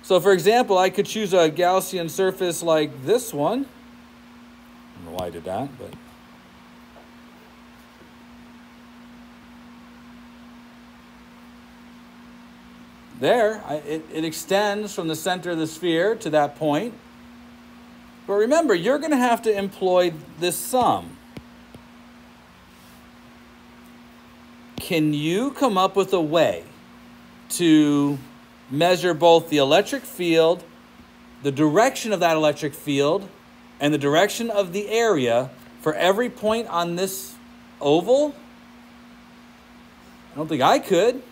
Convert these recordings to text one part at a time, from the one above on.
So for example, I could choose a Gaussian surface like this one. I don't know why I did that, but there, it extends from the center of the sphere to that point. But remember, you're going to have to employ this sum. Can you come up with a way to measure both the electric field, the direction of that electric field, and the direction of the area for every point on this oval? I don't think I could.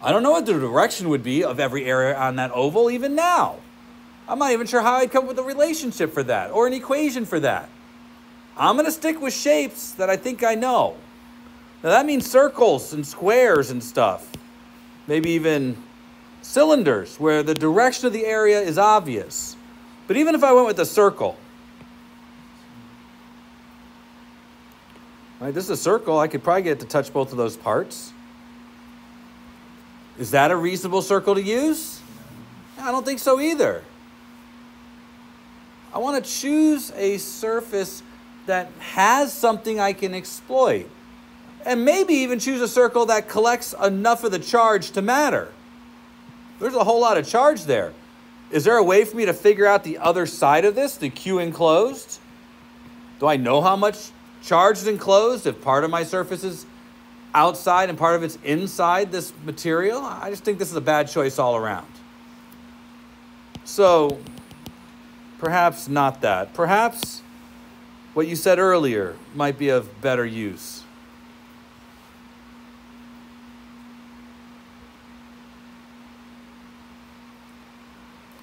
I don't know what the direction would be of every area on that oval even now. I'm not even sure how I'd come up with a relationship for that or an equation for that. I'm going to stick with shapes that I think I know. Now that means circles and squares and stuff. Maybe even cylinders where the direction of the area is obvious. But even if I went with a circle, right, this is a circle, I could probably get it to touch both of those parts. Is that a reasonable circle to use? I don't think so either. I want to choose a surface that has something I can exploit. And maybe even choose a circle that collects enough of the charge to matter. There's a whole lot of charge there. Is there a way for me to figure out the other side of this, the Q enclosed? Do I know how much charge is enclosed if part of my surface is outside and part of it's inside this material? I just think this is a bad choice all around. So perhaps not that. Perhaps what you said earlier might be of better use.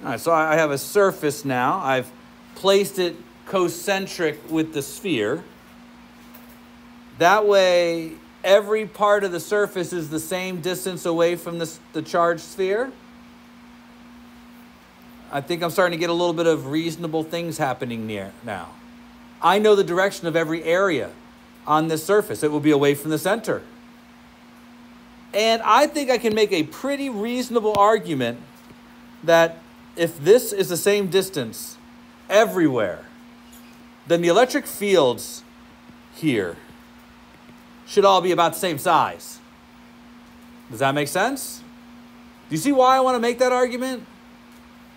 All right, so I have a surface now. I've placed it concentric with the sphere. That way, every part of the surface is the same distance away from the charged sphere. I think I'm starting to get a little bit of reasonable things happening near now. I know the direction of every area on this surface. It will be away from the center. And I think I can make a pretty reasonable argument that if this is the same distance everywhere, then the electric fields here should all be about the same size. Does that make sense? Do you see why I want to make that argument?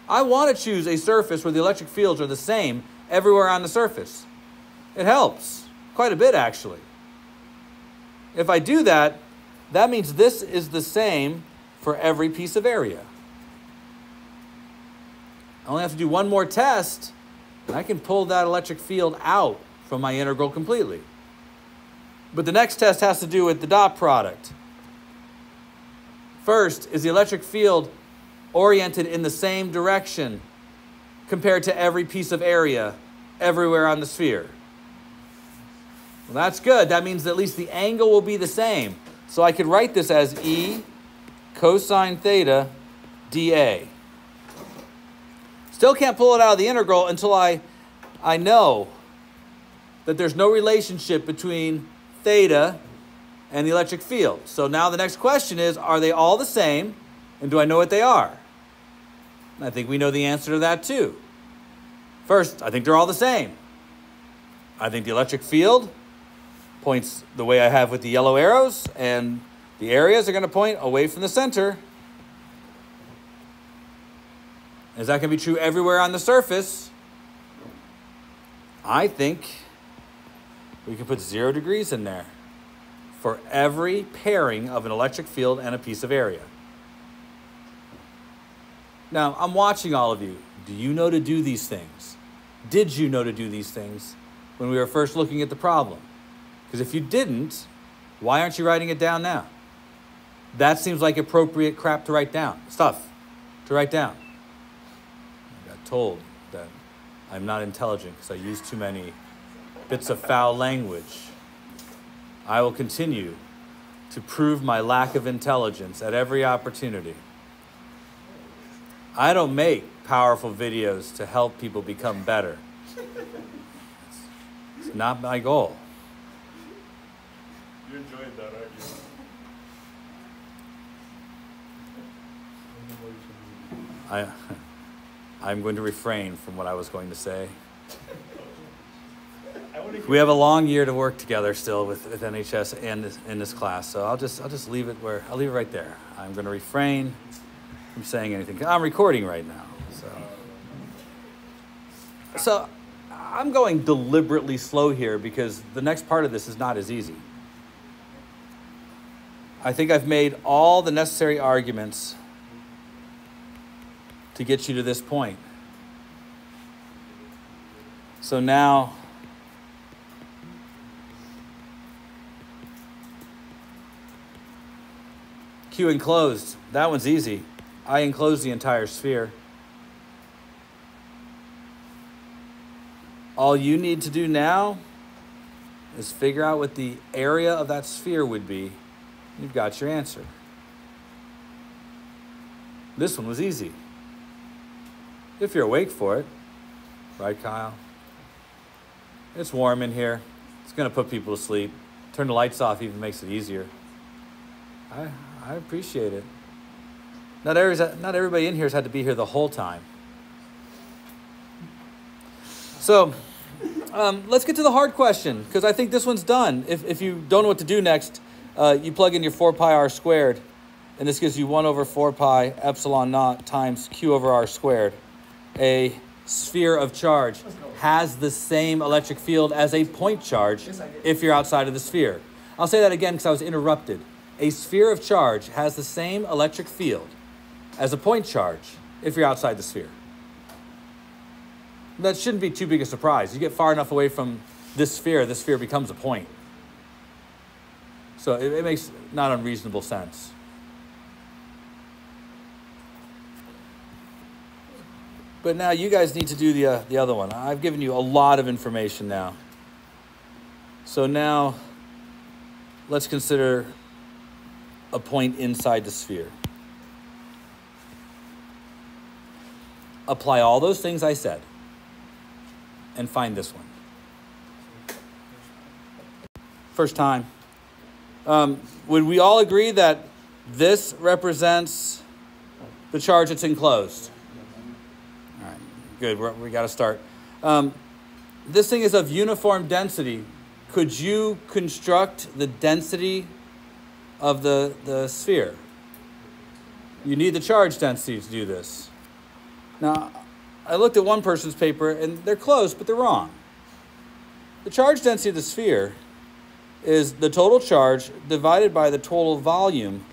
I want to choose a surface where the electric fields are the same everywhere on the surface. It helps quite a bit, actually. If I do that, that means this is the same for every piece of area. I only have to do one more test, and I can pull that electric field out from my integral completely. But the next test has to do with the dot product. First, is the electric field oriented in the same direction compared to every piece of area everywhere on the sphere? Well, that's good. That means that at least the angle will be the same. So I could write this as E cosine theta dA. Still can't pull it out of the integral until I know that there's no relationship between theta and the electric field. So now the next question is, are they all the same? And do I know what they are? And I think we know the answer to that too. First, I think they're all the same. I think the electric field points the way I have with the yellow arrows, and the areas are going to point away from the center. Is that going to be true everywhere on the surface? I think we can put 0 degrees in there for every pairing of an electric field and a piece of area. Now, I'm watching all of you. Do you know to do these things? Did you know to do these things when we were first looking at the problem? Because if you didn't, why aren't you writing it down now? That seems like appropriate crap to write down, stuff to write down. I got told that I'm not intelligent because I use too many bits of foul language. I will continue to prove my lack of intelligence at every opportunity. I don't make powerful videos to help people become better. It's not my goal. You enjoyed that, aren't you? I'm going to refrain from what I was going to say. We have a long year to work together still with NHS and in this class, so I'll just leave it right there. I'm going to refrain from saying anything. I'm recording right now, so I'm going deliberately slow here because the next part of this is not as easy. I think I've made all the necessary arguments to get you to this point. So now, Q enclosed. That one's easy. I enclose the entire sphere. All you need to do now is figure out what the area of that sphere would be. You've got your answer. This one was easy. If you're awake for it. Right, Kyle? It's warm in here. It's going to put people to sleep. Turn the lights off even makes it easier. I appreciate it. Not everybody in here has had to be here the whole time. So, let's get to the hard question, because I think this one's done. If you don't know what to do next, you plug in your 4 pi r squared, and this gives you 1 over 4 pi epsilon naught times q over r squared. A sphere of charge has the same electric field as a point charge if you're outside of the sphere. I'll say that again because I was interrupted. A sphere of charge has the same electric field as a point charge if you're outside the sphere. That shouldn't be too big a surprise. You get far enough away from this sphere becomes a point. So it makes not unreasonable sense. But now you guys need to do the other one. I've given you a lot of information now. So now let's consider a point inside the sphere. Apply all those things I said and find this one. First time. Would we all agree that this represents the charge that's enclosed? All right, good, we got to start. This thing is of uniform density. Could you construct the density of the sphere? You need the charge density to do this. Now, I looked at one person's paper, and they're close, but they're wrong. The charge density of the sphere is the total charge divided by the total volume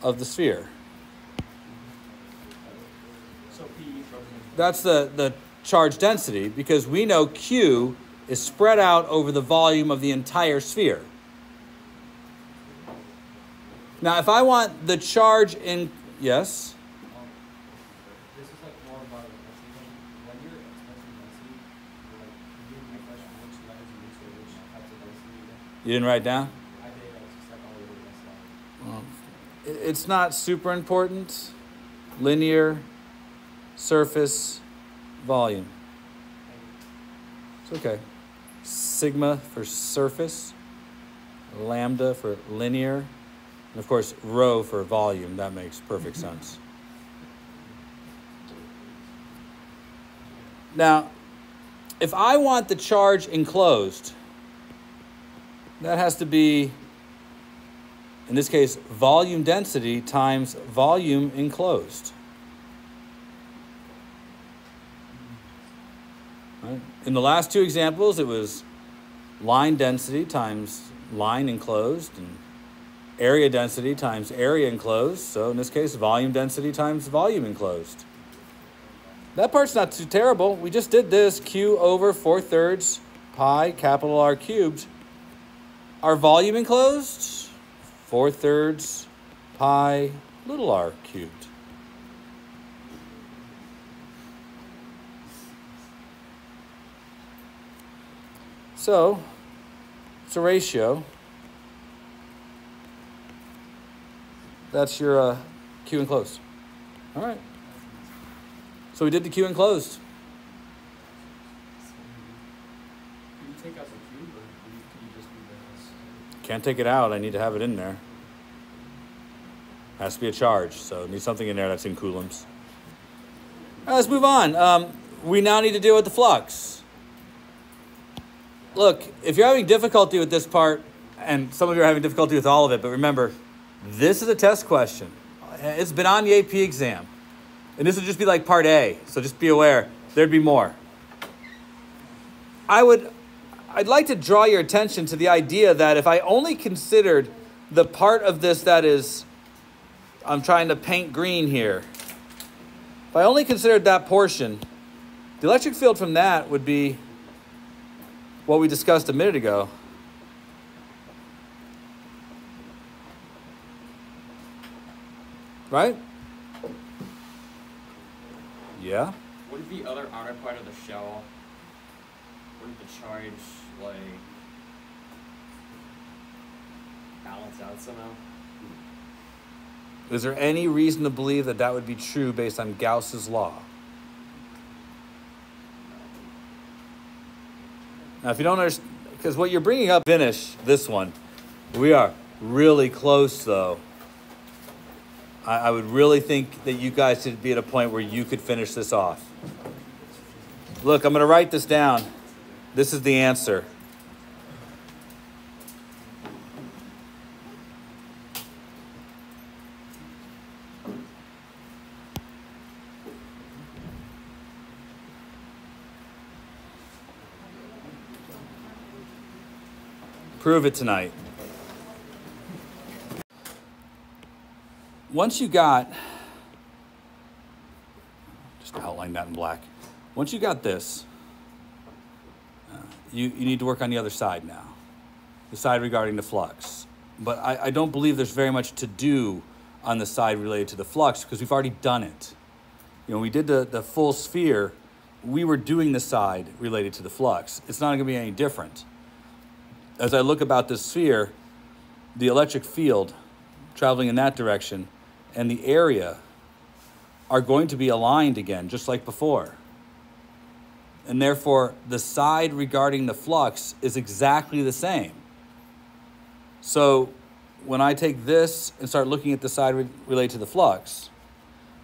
of the sphere. That's the charge density, because we know Q is spread out over the volume of the entire sphere. Now, if I want the charge in... Yes? This is like more about, when you're expressing density, like, you didn't make question which letters you use or which types of density. You didn't write down? I did, it's just like all over the slide. Well, it's not super important. Linear, surface, volume. It's okay. Sigma for surface, lambda for linear, and of course rho for volume. That makes perfect sense. Now, if I want the charge enclosed, that has to be, in this case, volume density times volume enclosed. Right? In the last two examples, it was line density times line enclosed, and area density times area enclosed. So in this case, volume density times volume enclosed. That part's not too terrible. We just did this, Q over 4/3 pi capital R cubed. Our volume enclosed, 4/3 pi little r cubed. So, it's a ratio. That's your Q enclosed. All right. So we did the Q enclosed. Can you take out the cube, or can you just do that? Can't take it out. I need to have it in there. Has to be a charge, so need something in there that's in coulombs. All right, let's move on. We now need to deal with the flux. Look, if you're having difficulty with this part, and some of you are having difficulty with all of it, but remember, this is a test question. It's been on the AP exam. And this would just be like part A, so just be aware, there'd be more. I'd like to draw your attention to the idea that if I only considered the part of this that is, I'm trying to paint green here. If I only considered that portion, the electric field from that would be what we discussed a minute ago. Right? Yeah? Wouldn't the other outer part of the shell, wouldn't the charge, like, balance out somehow? Is there any reason to believe that that would be true based on Gauss's law? Now, if you don't understand, because what you're bringing up, finish this one. We are really close, though. I would really think that you guys should be at a point where you could finish this off. Look, I'm going to write this down. This is the answer. Prove it tonight. Once you got, just outline that in black. Once you got this, you need to work on the other side now, the side regarding the flux. But I don't believe there's very much to do on the side related to the flux because we've already done it. You know, we did the full sphere. We were doing the side related to the flux. It's not going to be any different. As I look about this sphere, the electric field traveling in that direction and the area are going to be aligned again, just like before. And therefore, the side regarding the flux is exactly the same. So when I take this and start looking at the side related to the flux,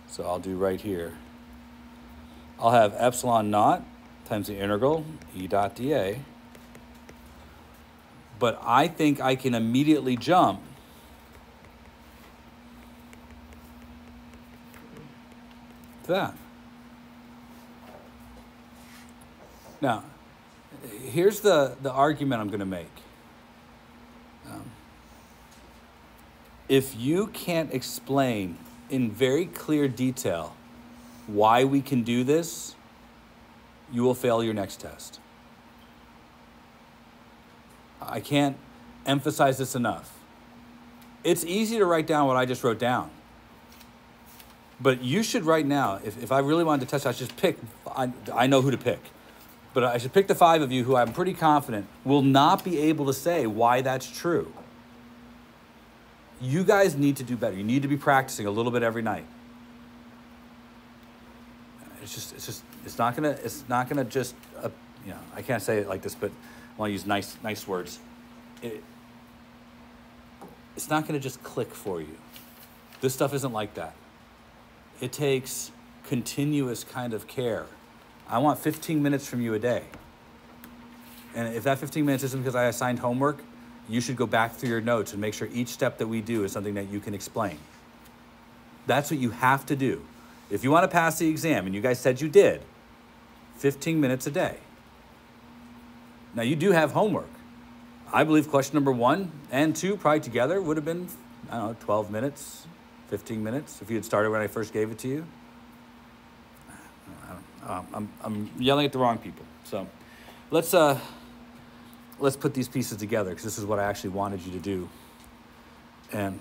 so I'll do right here, I'll have epsilon naught times the integral E dot dA. But I think I can immediately jump to that. Now, here's the argument I'm going to make. If you can't explain in very clear detail why we can do this, you will fail your next test. I can't emphasize this enough. It's easy to write down what I just wrote down. But you should right now, if I really wanted to test, I should pick, I know who to pick. But I should pick the 5 of you who I'm pretty confident will not be able to say why that's true. You guys need to do better. You need to be practicing a little bit every night. It's not gonna just, you know, I can't say it like this, but I want to use nice words. It's not gonna just click for you. This stuff isn't like that. It takes continuous kind of care. I want 15 minutes from you a day. And if that 15 minutes isn't because I assigned homework, you should go back through your notes and make sure each step that we do is something that you can explain. That's what you have to do. If you want to pass the exam, and you guys said you did, 15 minutes a day. Now you do have homework. I believe question number 1 and 2 probably together would have been, I don't know, 12 minutes, 15 minutes if you had started when I first gave it to you. I'm yelling at the wrong people. So let's put these pieces together because this is what I actually wanted you to do. And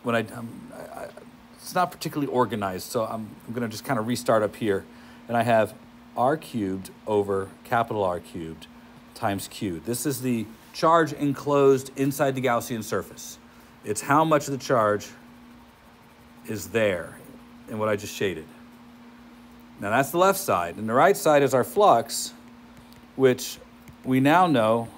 when it's not particularly organized, so I'm going to just kind of restart up here. And I have r cubed over capital R cubed times q. This is the charge enclosed inside the Gaussian surface. It's how much of the charge is there in what I just shaded. Now that's the left side. And the right side is our flux, which we now know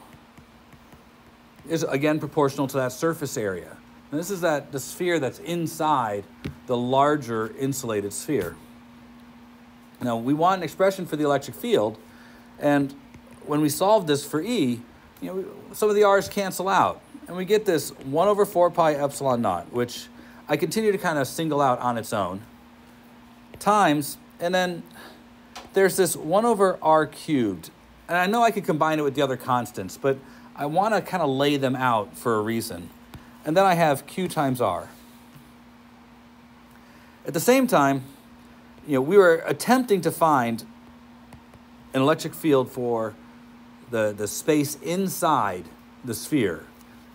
is again proportional to that surface area. And this is the sphere that's inside the larger insulated sphere. Now, we want an expression for the electric field, and when we solve this for E, some of the R's cancel out, and we get this 1 over 4 pi epsilon naught, which I continue to kind of single out on its own, times, and then there's this 1 over R cubed. And I know I could combine it with the other constants, but I want to kind of lay them out for a reason. And then I have Q times R. At the same time, we were attempting to find an electric field for the space inside the sphere.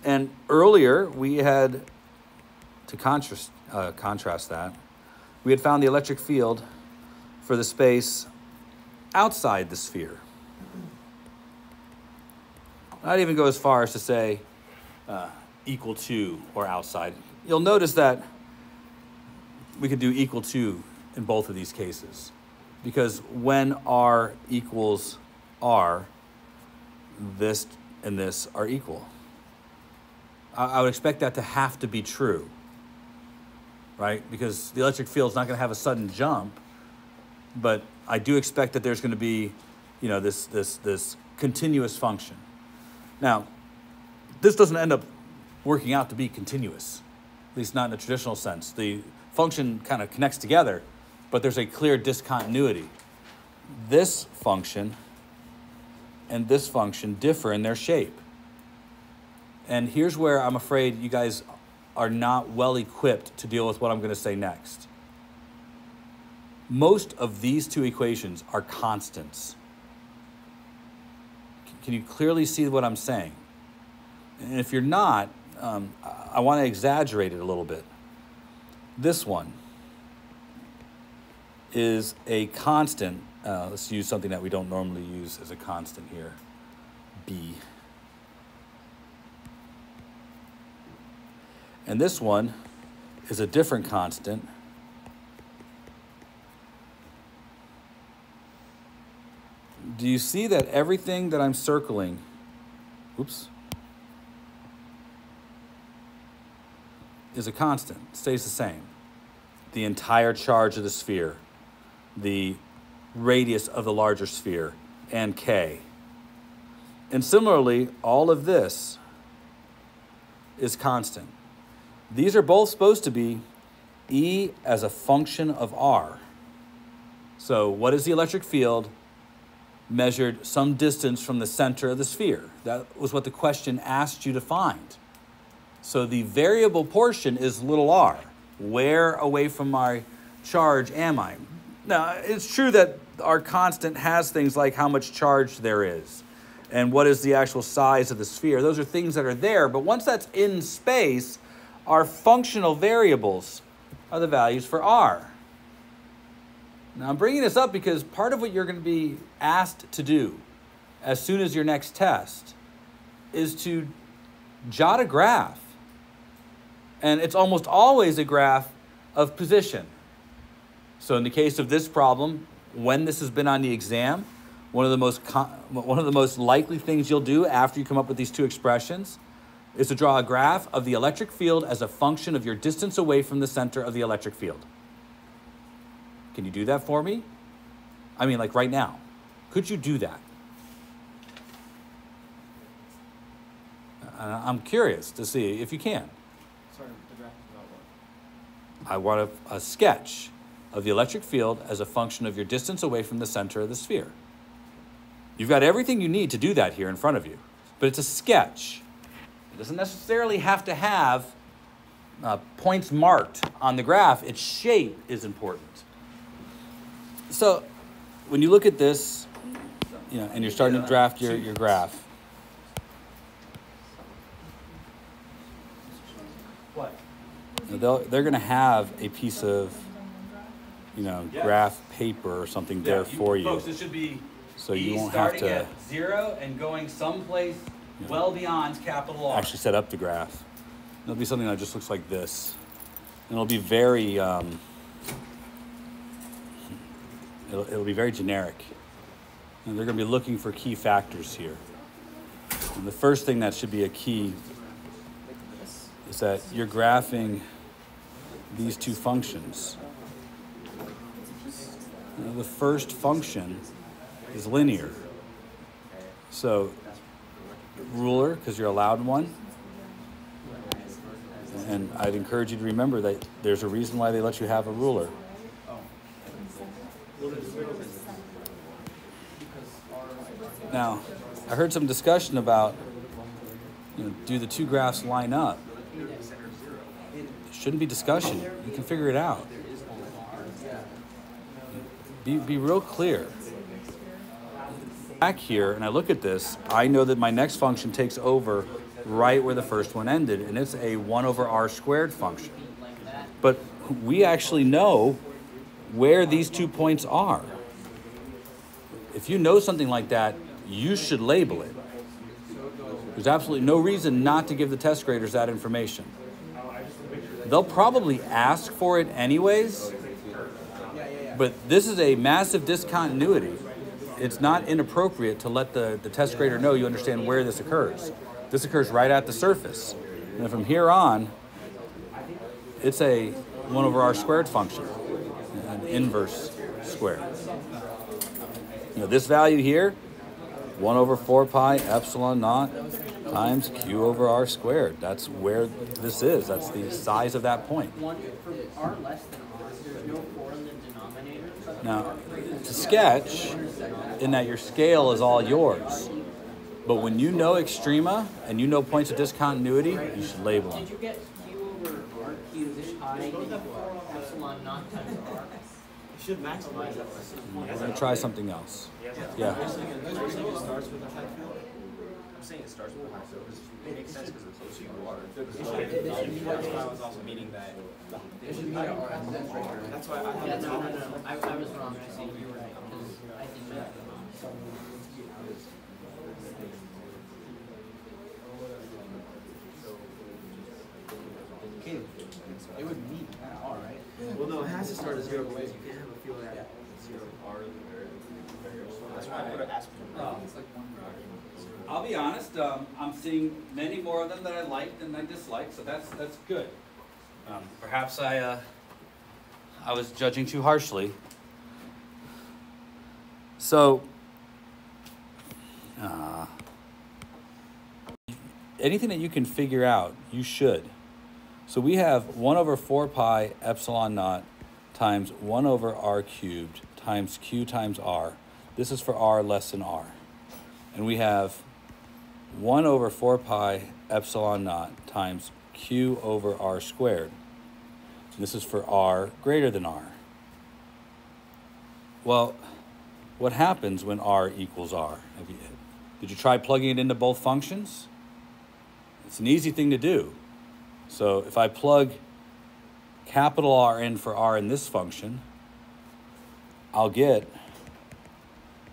And earlier, we had, to contrast that, we had found the electric field for the space outside the sphere. I'd even go as far as to say equal to or outside. You'll notice that we could do equal to in both of these cases, because when R equals R, this and this are equal. I would expect that to have to be true, right? Because the electric field's not going to have a sudden jump, but I do expect that there's going to be, this continuous function. Now, this doesn't end up working out to be continuous, at least not in a traditional sense. The function kind of connects together, but there's a clear discontinuity. This function and this function differ in their shape. And here's where I'm afraid you guys are not well equipped to deal with what I'm going to say next. Most of these two equations are constants. Can you clearly see what I'm saying? And if you're not, I want to exaggerate it a little bit. This one is a constant. Let's use something that we don't normally use as a constant here, B. And this one is a different constant. Do you see that everything that I'm circling, is a constant, stays the same? The entire charge of the sphere, the radius of the larger sphere, and K. And similarly, all of this is constant. These are both supposed to be E as a function of R. So what is the electric field measured some distance from the center of the sphere? That was what the question asked you to find. So the variable portion is little r. Where away from my charge am I? Now, it's true that our constant has things like how much charge there is and what is the actual size of the sphere. Those are things that are there, but once that's in space, our functional variables are the values for r. Now, I'm bringing this up because part of what you're going to be asked to do as soon as your next test is to jot a graph. And it's almost always a graph of position. So in the case of this problem, when this has been on the exam, one of the most likely things you'll do after you come up with these two expressions is to draw a graph of the electric field as a function of your distance away from the center of the electric field. Can you do that for me? I mean, like right now. Could you do that? I'm curious to see if you can. Sorry, the graph is about what? I want a sketch of the electric field as a function of your distance away from the center of the sphere. You've got everything you need to do that here in front of you, but it's a sketch. It doesn't necessarily have to have points marked on the graph. Its shape is important. So when you look at this, and you're starting to draft your graph. What? They're going to have a piece of, graph paper or something there for you. Folks, this should be So you won't have starting to at 0 and going someplace well beyond capital R. actually set up the graph. It'll be something that just looks like this. And it'll be very, it'll be very generic. And they're going to be looking for key factors here. And the first thing that should be a key is that you're graphing these two functions. the first function is linear. So ruler, because you're allowed one. And I'd encourage you to remember that there's a reason why they let you have a ruler. Now, I heard some discussion about, do the two graphs line up? It shouldn't be discussion. You can figure it out. Be real clear. Back here, and I look at this, I know that my next function takes over right where the first one ended, and it's a 1 over r squared function. But we actually know where these 2 points are. If you know something like that, you should label it. There's absolutely no reason not to give the test graders that information. They'll probably ask for it anyways, but this is a massive discontinuity. It's not inappropriate to let the test grader know you understand where this occurs. This occurs right at the surface. And from here on, it's a 1 over r squared function, an inverse square. This value here, 1 over 4 pi epsilon naught times q over r squared. That's where this is. That's the size of that point. For r less than r, there's no 4 in the denominator. Now, to sketch, in that your scale is all yours. But when you know extrema and you know points of discontinuity, you should label them. Did you get q over r cubed pi epsilon naught times r? You should maximize that. We're going to try something else. Yeah. It starts with a high field. I'm saying it starts with a high field because it makes sense because it's close to your water. That's why I was also meaning that. That's why I have No. I was wrong. I see you were right. Because I did math wrong. Okay, it would meet R, right? Well, no, it has to start at 0 because you can't have a field at 0 R. That's why I put an asterisk. I'll be honest, I'm seeing many more of them that I like than I dislike, so that's good. Perhaps I was judging too harshly. So, anything that you can figure out, you should. So we have 1 over 4 pi epsilon naught times 1 over r cubed times q times r. This is for r less than r. And we have 1 over 4 pi epsilon naught times q over r squared. This is for r greater than r. Well, what happens when r equals r? Did you try plugging it into both functions? It's an easy thing to do. So if I plug capital R in for r in this function, I'll get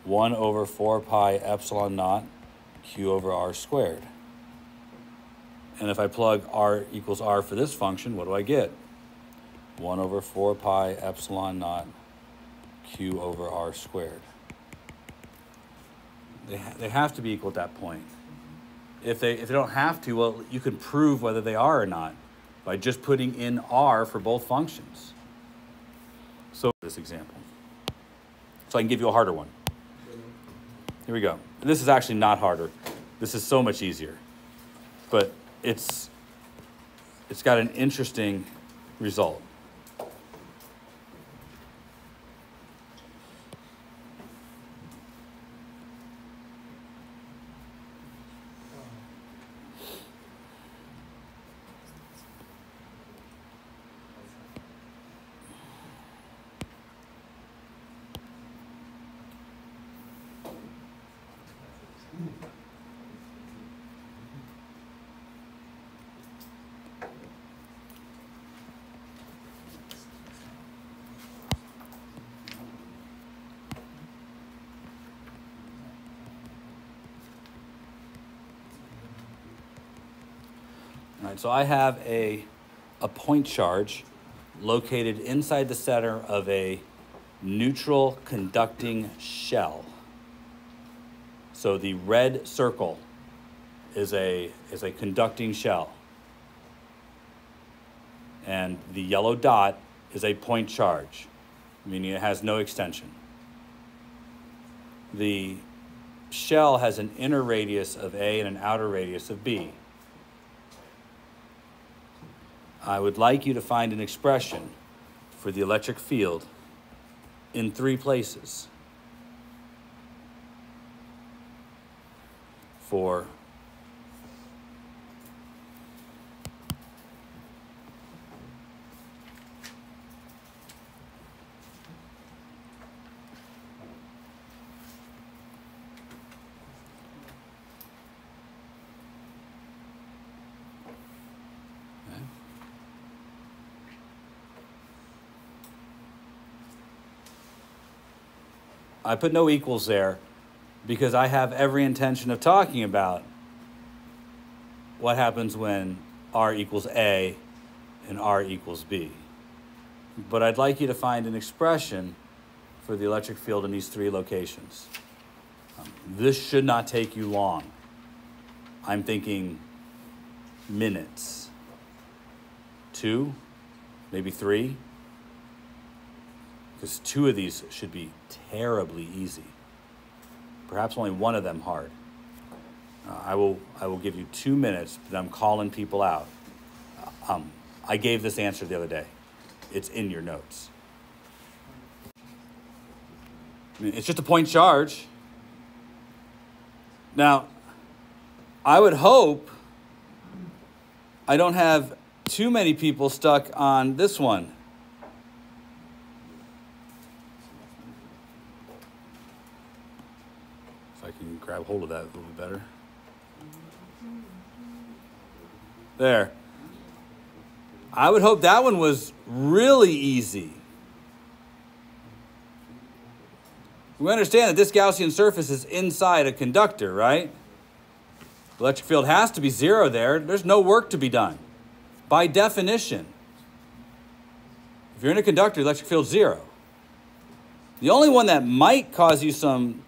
1 over 4 pi epsilon naught q over r squared. And if I plug r equals r for this function, what do I get? 1 over 4 pi epsilon naught q over r squared. They have to be equal at that point. If they don't have to, well, you can prove whether they are or not by just putting in r for both functions. So this example. So I can give you a harder one. Here we go. This is actually not harder. This is so much easier. But it's got an interesting result. All right, so I have a point charge located inside the center of a neutral conducting shell. So the red circle is a conducting shell. And the yellow dot is a point charge. meaning it has no extension. The shell has an inner radius of A and an outer radius of B. I would like you to find an expression for the electric field in 3 places. For I put no equals there because I have every intention of talking about what happens when R equals A and R equals B. But I'd like you to find an expression for the electric field in these 3 locations. This should not take you long. I'm thinking minutes. 2, maybe 3. Because 2 of these should be terribly easy. Perhaps only 1 of them hard. I will give you 2 minutes, but I'm calling people out. I gave this answer the other day. It's in your notes. I mean, it's just a point charge. Now, I would hope I don't have too many people stuck on this one. If I can grab hold of that a little bit better. There. I would hope that one was really easy. We understand that this Gaussian surface is inside a conductor, right? The electric field has to be 0 there. There's no work to be done. By definition, if you're in a conductor, the electric field's 0. The only one that might cause you some,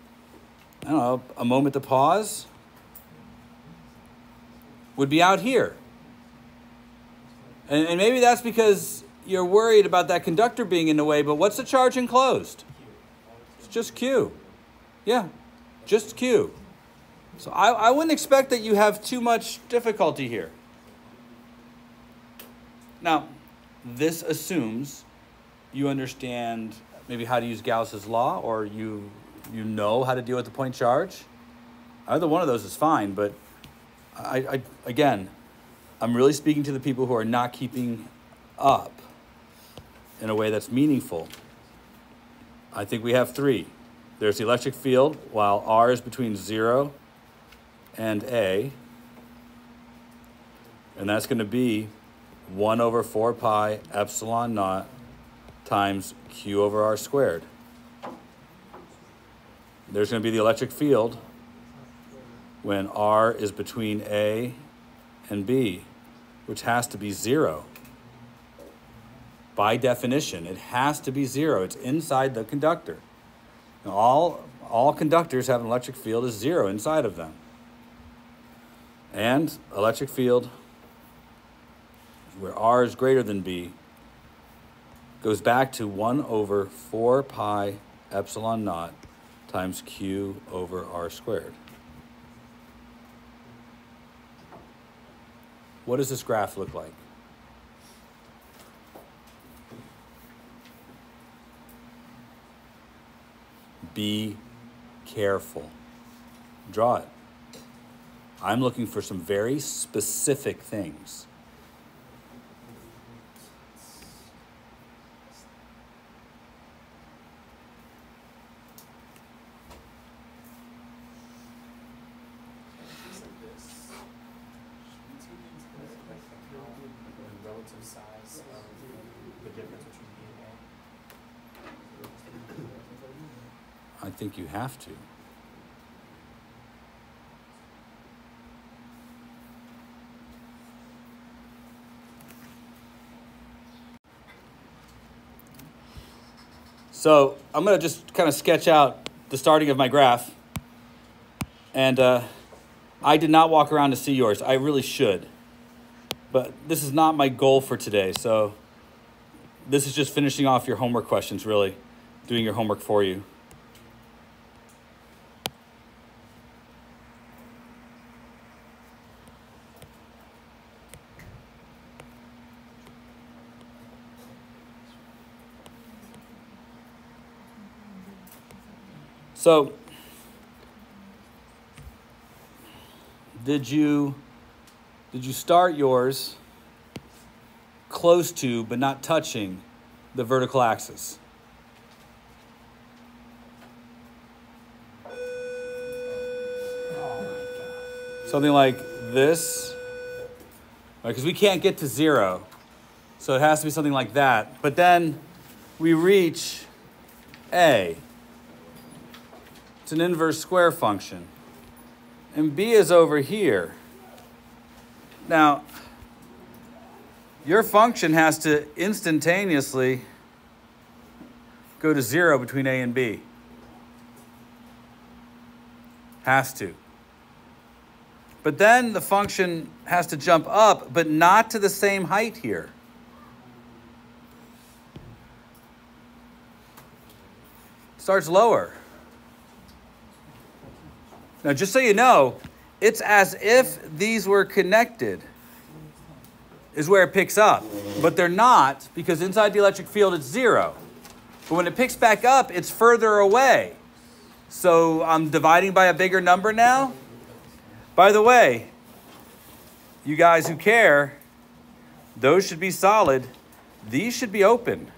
I don't know, a moment to pause would be out here. And maybe that's because you're worried about that conductor being in the way, but what's the charge enclosed? It's just Q. Yeah, just Q. So I wouldn't expect that you have too much difficulty here. Now, this assumes you understand maybe how to use Gauss's law, or you know how to deal with the point charge. Either one of those is fine, but again, I'm really speaking to the people who are not keeping up in a way that's meaningful. I think we have 3. There's the electric field, while R is between 0 and A. And that's going to be 1 over 4 pi epsilon naught times Q over R squared. There's going to be the electric field when R is between A and B, which has to be 0. By definition, it has to be 0. It's inside the conductor. Now, all conductors have an electric field as 0 inside of them. And electric field, where R is greater than B, goes back to 1 over 4 pi epsilon naught times Q over R squared. What does this graph look like? Be careful. Draw it. I'm looking for some very specific things. Relative size of the difference between B and A. I think you have to. So I'm going to just kind of sketch out the starting of my graph. And I did not walk around to see yours. I really should. But this is not my goal for today. So this is just finishing off your homework questions, really, doing your homework for you. So, did you start yours close to but not touching the vertical axis? Something like this, because we can't get to 0, so it has to be something like that. But then we reach A. It's an inverse square function. And B is over here. Now, your function has to instantaneously go to 0 between A and B. Has to. But then the function has to jump up, but not to the same height here. Starts lower. Now, just so you know, it's as if these were connected is where it picks up. But they're not, because inside the electric field it's 0. But when it picks back up, it's further away. So I'm dividing by a bigger number now. By the way, you guys who care, those should be solid. These should be open.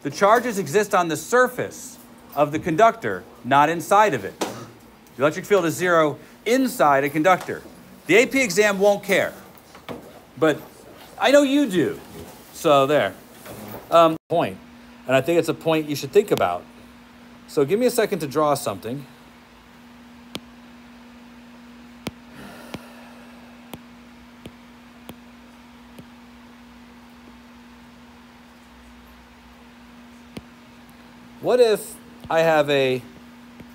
The charges exist on the surface of the conductor, not inside of it. The electric field is 0 inside a conductor. The AP exam won't care, but I know you do. So there. Point. And I think it's a point you should think about. So give me a second to draw something. What if I have a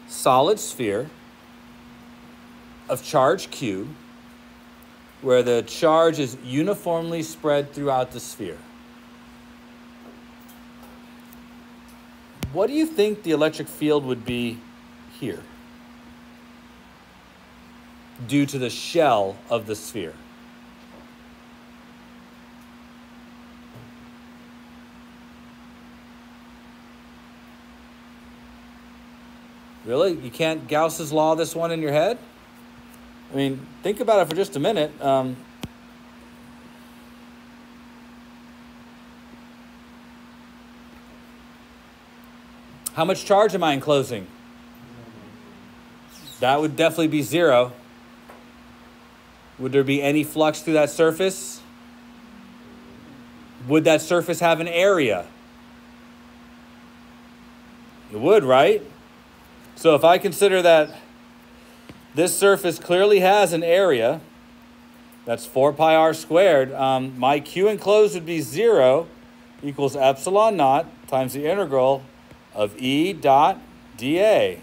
solid sphere of charge Q where the charge is uniformly spread throughout the sphere? What do you think the electric field would be here due to the shell of the sphere? Really? You can't Gauss's law this one in your head? I mean, think about it for just a minute. How much charge am I enclosing? That would definitely be 0. Would there be any flux through that surface? Would that surface have an area? It would, right? So if I consider that this surface clearly has an area, that's 4 pi r squared, my Q enclosed would be 0 equals epsilon naught times the integral of E dot dA.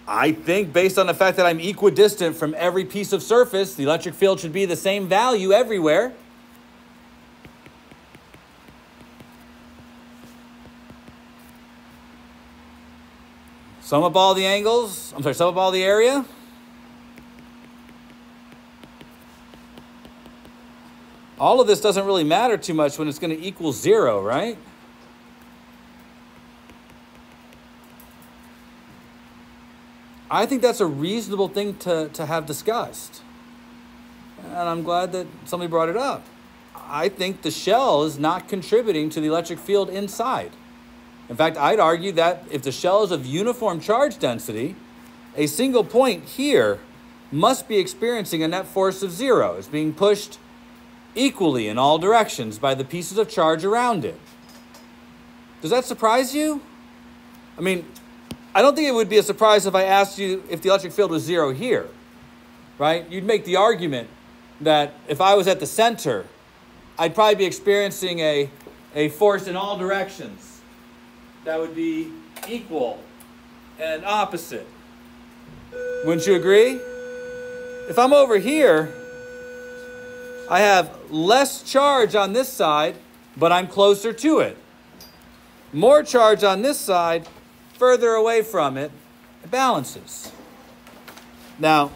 I think based on the fact that I'm equidistant from every piece of surface, the electric field should be the same value everywhere. Sum up all the angles, sum up all the area. All of this doesn't really matter too much when it's going to equal 0, right? I think that's a reasonable thing to have discussed. And I'm glad that somebody brought it up. I think the shell is not contributing to the electric field inside. In fact, I'd argue that if the shell is of uniform charge density, a single point here must be experiencing a net force of 0. It's being pushed equally in all directions by the pieces of charge around it. Does that surprise you? I mean, I don't think it would be a surprise if I asked you if the electric field was 0 here, right? You'd make the argument that if I was at the center, I'd probably be experiencing a force in all directions that would be equal and opposite. Wouldn't you agree? If I'm over here, I have less charge on this side but I'm closer to it. More charge on this side, further away from it, it balances. Now,